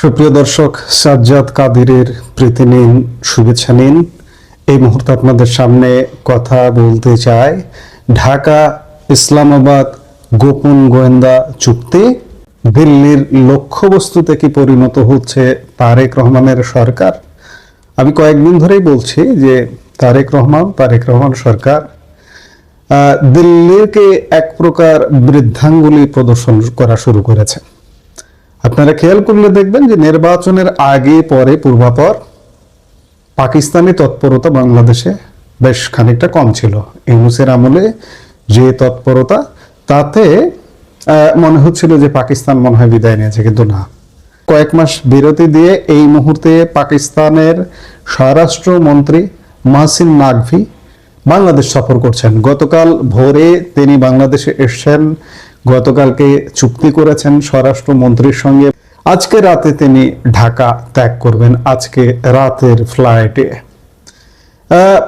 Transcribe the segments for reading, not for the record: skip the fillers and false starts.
সুপ্রিয় দর্শক, সাজ্জাদ কাদিরের প্রীতি নিন, শুভেচ্ছা নিন। এই মুহূর্তে আপনাদের সামনে কথা বলতে চাই ঢাকা ইসলামাবাদ গোপন গোয়েন্দা চুক্তি দিল্লির লক্ষ্যবস্তুতে কি পরিণত হচ্ছে তারেক রহমানের সরকার। আমি কয়েকদিন ধরেই বলছি যে তারেক রহমান সরকার দিল্লিকে এক প্রকার বৃদ্ধাঙ্গুলি প্রদর্শন করা শুরু করেছে। আপনারা খেয়াল করলে দেখবেন যে নির্বাচনের আগে পরে পূর্বাপর পাকিস্তানি তৎপরতা বাংলাদেশে বেশ খানিকটা কম ছিল। ইউনূসের আমলে যে তৎপরতা, তাতে মনে হচ্ছিল যে পাকিস্তান মনে হয় বিদায় নিয়েছে, কিন্তু না। কয়েক মাস বিরতি দিয়ে এই মুহূর্তে পাকিস্তানের স্বরাষ্ট্রমন্ত্রী মাহসিন নাকভি বাংলাদেশ সফর করছেন। গতকাল ভোরে তিনি বাংলাদেশে এসেছেন, গতকালকে চুক্তি করেছেন স্বরাষ্ট্রমন্ত্রীর সঙ্গে। আজকে রাতে তিনি ঢাকা ত্যাগ করবেন, আজকে রাতের ফ্লাইটে।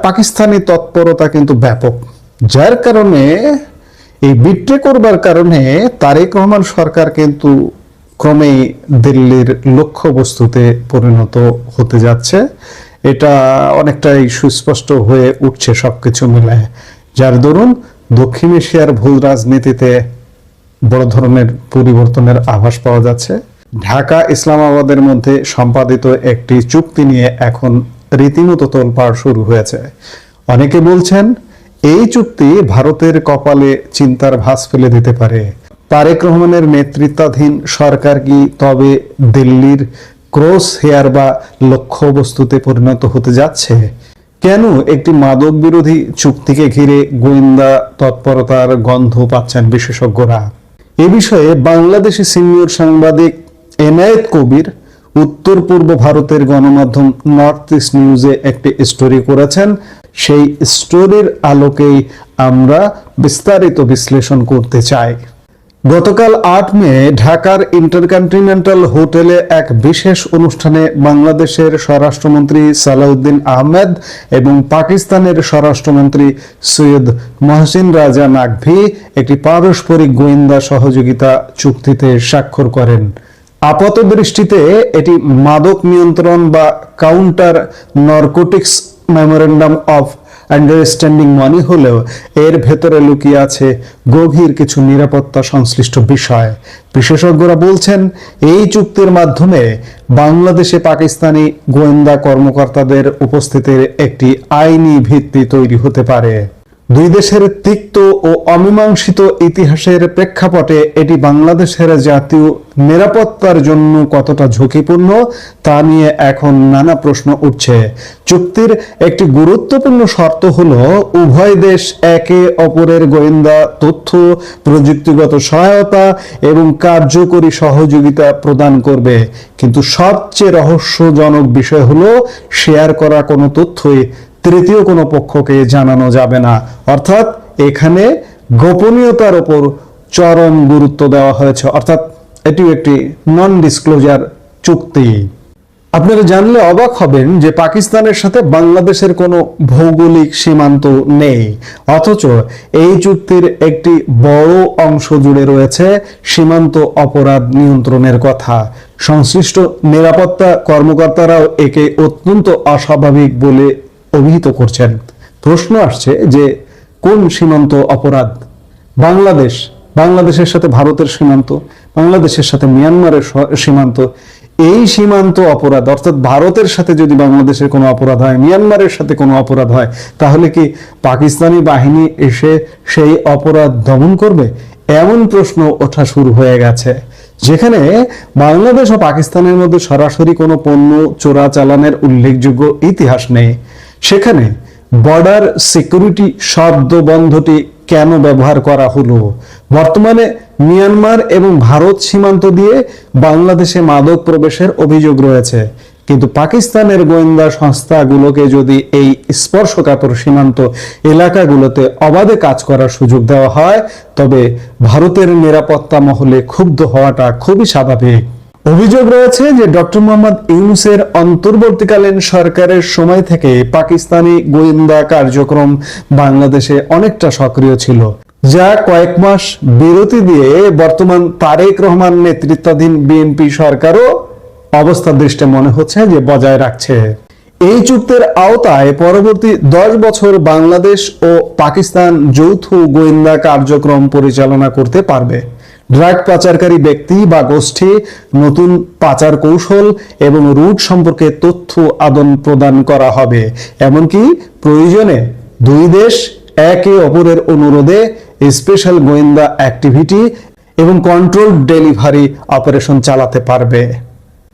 পাকিস্তানি তৎপরতা কিন্তু ব্যাপক, যার কারণে এই বিট্রে করবার কারণে তারেক রহমান সরকার কিন্তু ক্রমেই দিল্লির লক্ষ্যবস্তুতে পরিণত হতে যাচ্ছে। এটা অনেকটাই সুস্পষ্ট হয়ে উঠছে সবকিছু মিলায়, যার দরুন দক্ষিণ এশিয়ার ভূ রাজনীতিতে বড় ধরনের পরিবর্তনের আভাস পাওয়া যাচ্ছে। ঢাকা ইসলামাবাদের মধ্যে সম্পাদিত একটি চুক্তি নিয়ে এখন রীতিমতো তোলপাড় শুরু হয়েছে। অনেকে বলছেন এই চুক্তি ভারতের কপালে চিন্তার ভাঁজ ফেলে দিতে পারে। তারেক রহমানের নেতৃত্বাধীন সরকার কি তবে দিল্লির ক্রস হেয়ার বা লক্ষ্যবস্তুতে পরিণত হতে যাচ্ছে? কেন একটি মাদক বিরোধী চুক্তিকে ঘিরে গোয়েন্দা তৎপরতার গন্ধ পাচ্ছেন বিশেষজ্ঞরা? এ বিষয়ে বাংলাদেশি সিনিয়র সাংবাদিক এনায়েত কবির উত্তর পূর্ব ভারতের গণমাধ্যম নর্থ ইস্ট নিউজে একটি স্টোরি করেছেন। সেই স্টোরির আলোকেই আমরা বিস্তারিত বিশ্লেষণ করতে চাই। গতকাল 8 মে ঢাকার ইন্টারকন্টিনেন্টাল হোটেলে এক বিশেষ অনুষ্ঠানে বাংলাদেশের স্বরাষ্ট্রমন্ত্রী সালাউদ্দিন আহমেদ এবং পাকিস্তানের স্বরাষ্ট্রমন্ত্রী সৈয়দ মহসিন রাজা নাকভি একটি পারস্পরিক গোয়েন্দা সহযোগিতা চুক্তিতে স্বাক্ষর করেন। আপাত দৃষ্টিতে এটি মাদক নিয়ন্ত্রণ বা counter narcotics memorandum of understanding মনে হলেও এর ভেতরে লুকিয়ে আছে গভীর কিছু নিরাপত্তা সংশ্লিষ্ট বিষয়। বিশেষজ্ঞরা বলছেন এই চুক্তির মাধ্যমে বাংলাদেশে পাকিস্তানি গোয়েন্দা কর্মকর্তাদের উপস্থিতির একটি আইনি ভিত্তি তৈরি হতে পারে। দুই দেশের তিক্ত ও অমীমাংসিত ইতিহাসের প্রেক্ষাপটে এটি বাংলাদেশের জাতীয় নিরাপত্তার জন্য কতটা ঝুঁকিপূর্ণ তা নিয়ে এখন নানা প্রশ্ন উঠছে। চুক্তির একটি গুরুত্বপূর্ণ শর্ত হলো উভয় দেশ একে অপরের গোয়েন্দা তথ্য, প্রযুক্তিগত সহায়তা এবং কার্যকরী সহযোগিতা প্রদান করবে। কিন্তু সবচেয়ে রহস্যজনক বিষয় হলো শেয়ার করা কোনো তথ্যই তৃতীয় কোনো পক্ষকে জানানো যাবে না। অর্থাৎ এখানে গোপনীয়তার উপর চরম গুরুত্ব দেওয়া হয়েছে, অর্থাৎ এটিও একটি নন ডিসক্লোজার চুক্তি। আপনারা জানলে অবাক হবেন যে পাকিস্তানের সাথে বাংলাদেশের কোনো ভৌগোলিক সীমান্ত নেই, অথচ এই চুক্তির একটি বড় অংশ জুড়ে রয়েছে সীমান্ত অপরাধ নিয়ন্ত্রণের কথা। সংশ্লিষ্ট নিরাপত্তা কর্মকর্তারাও একে অত্যন্ত অস্বাভাবিক বলে অভিহিত করছেন। প্রশ্ন আসছে যে কোন সীমান্ত অপরাধ? বাংলাদেশের সাথে ভারতের সীমান্ত, বাংলাদেশের সাথে মিয়ানমারের সীমান্ত, এই সীমান্ত অপরাধ অর্থাৎ ভারতের সাথে যদি বাংলাদেশের কোনো অপরাধ হয়, মিয়ানমারের সাথে কোনো অপরাধ হয়, তাহলে কি পাকিস্তানি বাহিনী এসে সেই অপরাধ দমন করবে? এমন প্রশ্ন ওঠা শুরু হয়ে গেছে। যেখানে বাংলাদেশ ও পাকিস্তানের মধ্যে সরাসরি কোনো পণ্য চোরাচালানের উল্লেখযোগ্য ইতিহাস নেই, সেখানে বর্ডার সিকিউরিটি শব্দবন্ধটি কেন ব্যবহার করা হলো? বর্তমানে মিয়ানমার এবং ভারত সীমান্ত দিয়ে বাংলাদেশে মাদক প্রবেশের অভিযোগ রয়েছে, কিন্তু পাকিস্তানের গোয়েন্দা সংস্থাগুলোকে যদি এই স্পর্শকাতর সীমান্ত এলাকাগুলোতে অবাধে কাজ করার সুযোগ দেওয়া হয়, তবে ভারতের নিরাপত্তা মহলে ক্ষুব্ধ হওয়াটা খুবই স্বাভাবিক। অভিযোগ রয়েছে যে ডক্টর মোহাম্মদ ইউনূসের অন্তর্বর্তীকালীন সরকারের সময় থেকে পাকিস্তানি গোয়েন্দা কার্যক্রম বাংলাদেশে অনেকটা সক্রিয় ছিল, যা কয়েক মাস বিরতি দিয়ে বর্তমান তারেক রহমান নেতৃত্বাধীন বিএনপি সরকারও অবস্থার দৃষ্টে মনে হচ্ছে যে বজায় রাখছে। এই চুক্তির আওতায় পরবর্তী 10 বছর বাংলাদেশ ও পাকিস্তান যৌথ গোয়েন্দা কার্যক্রম পরিচালনা করতে পারবে। ড্রাগ পাচারকারী ব্যক্তি বা গোষ্ঠী নতুন পাচার কৌশল এবং রুট সম্পর্কে তথ্য আদান প্রদান করা হবে। এমনকি প্রয়োজনে দুই দেশ একে অপরের অনুরোধে স্পেশাল গোয়েন্দা অ্যাক্টিভিটি এবং কন্ট্রোল ডেলিভারি অপারেশন চালাতে পারবে।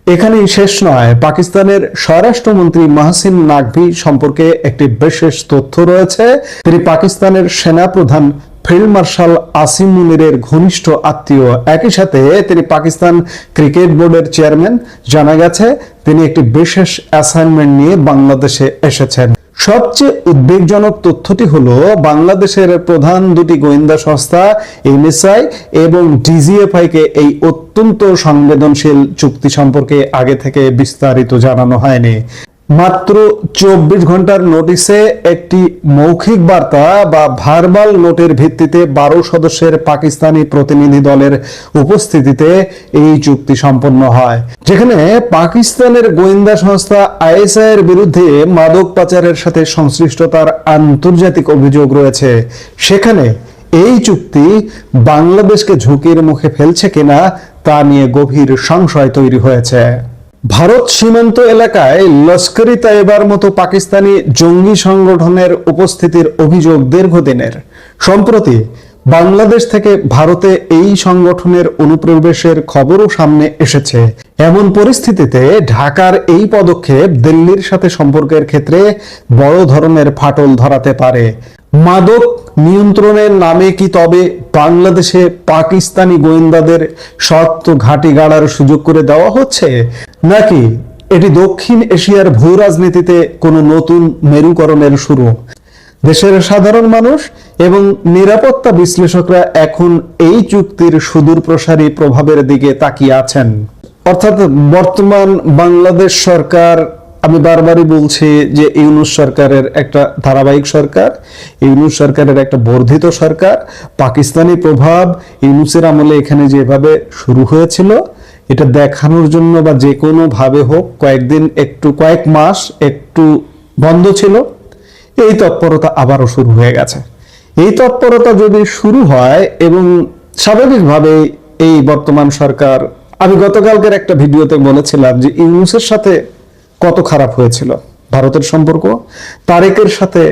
এখানেই শেষ নয়, পাকিস্তানের স্বরাষ্ট্রমন্ত্রী মাহসিন নাকভি সম্পর্কে একটি বিশেষ তথ্য রয়েছে। তিনি পাকিস্তানের সেনাপ্রধান ফিল্ড মার্শাল আসিম মুনিরের ঘনিষ্ঠ আত্মীয়। একই সাথে তিনি পাকিস্তান ক্রিকেট বোর্ডের চেয়ারম্যান। জানা গেছে তিনি একটি বিশেষ অ্যাসাইনমেন্ট নিয়ে বাংলাদেশে এসেছেন। সবচেয়ে উদ্বেগজনক তথ্যটি হলো বাংলাদেশের প্রধান দুটি গোয়েন্দা সংস্থা এনএসআই এবং ডিজিএফআই কে এই অত্যন্ত সংবেদনশীল চুক্তি সম্পর্কে আগে থেকে বিস্তারিত জানানো হয়নি। মাত্র 24 ঘন্টার নোটিশে একটি মৌখিক বার্তা বা ভার্বাল নোটের ভিত্তিতে 12 সদস্যের পাকিস্তানি প্রতিনিধি দলের উপস্থিতিতে এই চুক্তি সম্পন্ন হয়, যেখানে পাকিস্তানের গোয়েন্দা সংস্থা আইএসআই এর বিরুদ্ধে মাদক পাচারের সাথে সংশ্লিষ্টতার আন্তর্জাতিক অভিযোগ রয়েছে। সেখানে এই চুক্তি বাংলাদেশকে ঝুঁকির মুখে ফেলছে কিনা তা নিয়ে গভীর সংশয় তৈরি হয়েছে। ভারত সীমান্ত এলাকায় লস্করি তাইবার মতো পাকিস্তানি জঙ্গি সংগঠনের উপস্থিতির অভিযোগ দীর্ঘদিনের। সম্প্রতি বাংলাদেশ থেকে ভারতে এই সংগঠনের অনুপ্রবেশের খবরও সামনে এসেছে। এমন পরিস্থিতিতে ঢাকার এই পদক্ষেপ দিল্লির সাথে সম্পর্কের ক্ষেত্রে বড় ধরনের ফাটল ধরাতে পারে। মাদক নিয়ন্ত্রণের নামে কি তবে বাংলাদেশে পাকিস্তানি গোয়েন্দাদের শক্ত ঘাঁটি গাড়ার সুযোগ করে দেওয়া হচ্ছে, নাকি এটি দক্ষিণ এশিয়ার ভূ রাজনীতিতে কোনো নতুন মেরুকরণের শুরু? দেশের সাধারণ মানুষ এবং নিরাপত্তা বিশ্লেষকরা এখন এই চুক্তির সুদূরপ্রসারী প্রভাবের দিকে তাকিয়ে আছেন। অর্থাৎ বর্তমান বাংলাদেশ সরকার, আমি বারবারই বলছি যে ইউনূস সরকারের একটা ধারাবাহিক সরকার, ইউনূস সরকারের একটা বর্ধিত সরকার। পাকিস্তানি প্রভাব ইউনূসের আমলে এখানে যেভাবে শুরু হয়েছিল, এটা দেখানোর জন্য বা যে কোনো ভাবে হোক কয়েকদিন কয়েক মাস একটু বন্ধ ছিল, এই তৎপরতা আবারও শুরু হয়ে গেছে। এই তৎপরতা যদি শুরু হয় এবং স্বাভাবিকভাবে এই বর্তমান সরকার, আমি গতকালকের একটা ভিডিওতে বলেছিলাম যে ইউনূসের সাথে কত খারাপ হয়েছিল ভারতের সম্পর্ক, তারেকের সাথে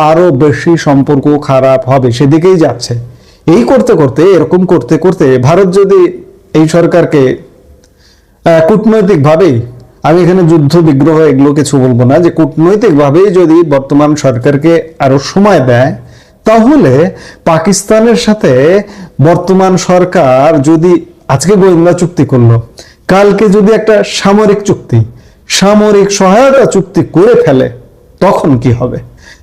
আরো বেশি সম্পর্ক খারাপ হবে, সেদিকেই যাচ্ছে। এই করতে করতে, এরকম করতে করতে ভারত যদি এই সরকারকে কূটনৈতিক ভাবেই, আমি এখানে যুদ্ধ বিগ্রহ এগুলো কিছু বলবো না, যে কূটনৈতিক ভাবেই যদি বর্তমান সরকারকে আরো সময় দেয়, তাহলে পাকিস্তানের সাথে বর্তমান সরকার যদি আজকে গোয়েন্দা চুক্তি করলো, কালকে যদি একটা সামরিক সহায়তা চুক্তি করে ফেলে, তখন কি হবে?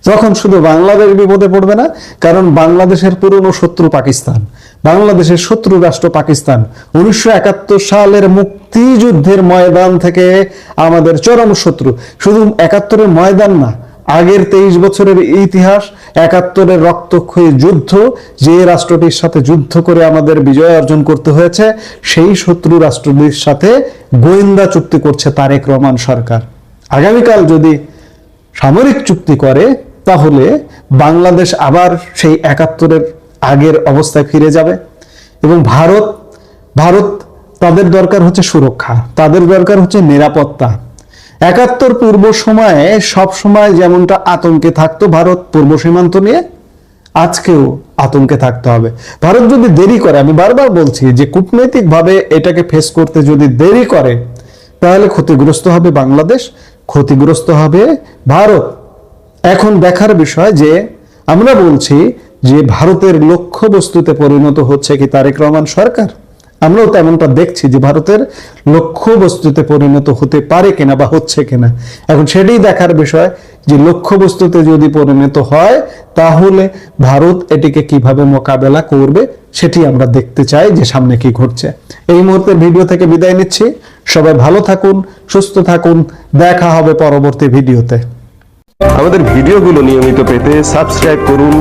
তখন শুধু বাংলাদেশ বিপদে পড়বে না, কারণ বাংলাদেশের পুরনো শত্রু পাকিস্তান, বাংলাদেশের শত্রু রাষ্ট্র পাকিস্তান 1971 সালের মুক্তিযুদ্ধের ময়দান থেকে আমাদের চরম শত্রু। শুধু 71-এর ময়দান না, আগের 23 বছরের ইতিহাস, 71-এর রক্তক্ষয়ী যুদ্ধ, যে রাষ্ট্রটির সাথে যুদ্ধ করে আমাদের বিজয় অর্জন করতে হয়েছে, সেই শত্রু রাষ্ট্রটির সাথে গোয়েন্দা চুক্তি করছে তারেক রহমান সরকার। আগামীকাল যদি সামরিক চুক্তি করে, তাহলে বাংলাদেশ আবার সেই 71-এর আগের অবস্থায় ফিরে যাবে। এবং ভারত তাদের দরকার হচ্ছে সুরক্ষা, তাদের দরকার হচ্ছে নিরাপত্তা। 71 পূর্ব সময়ে সব সময় যেমনটা আতঙ্কে থাকতো ভারত পূর্ব সীমান্ত নিয়ে, আজকেও আতঙ্কে থাকতে হবে। ভারত যদি দেরি করে, আমি বারবার বলছি যে কূটনৈতিক ভাবে এটাকে ফেস করতে যদি দেরি করে, তাহলে ক্ষতিগ্রস্ত হবে বাংলাদেশ, ক্ষতিগ্রস্ত হবে ভারত। এখন দেখার বিষয় যে আমরা বলছি যে ভারতের লক্ষ্যবস্তুতে পরিণত হচ্ছে কি তারেক রহমান সরকার। আমরাও তেমনটা দেখছি যে ভারতের লক্ষ্যবস্তুতে পরিণত হতে পারে কিনা বা হচ্ছে কিনা। এখন সেটাই দেখার বিষয় যে লক্ষ্যবস্তুতে যদি পরিণত হয়, তাহলে ভারত এটিকে কিভাবে মোকাবেলা করবে, সেটি আমরা দেখতে চাই যে সামনে কি ঘটছে। এই মুহূর্তে ভিডিও থেকে বিদায় নিচ্ছি। সবাই ভালো থাকুন, সুস্থ থাকুন, দেখা হবে পরবর্তী ভিডিওতে। আমাদের ভিডিওগুলো নিয়মিত পেতে সাবস্ক্রাইব করুন।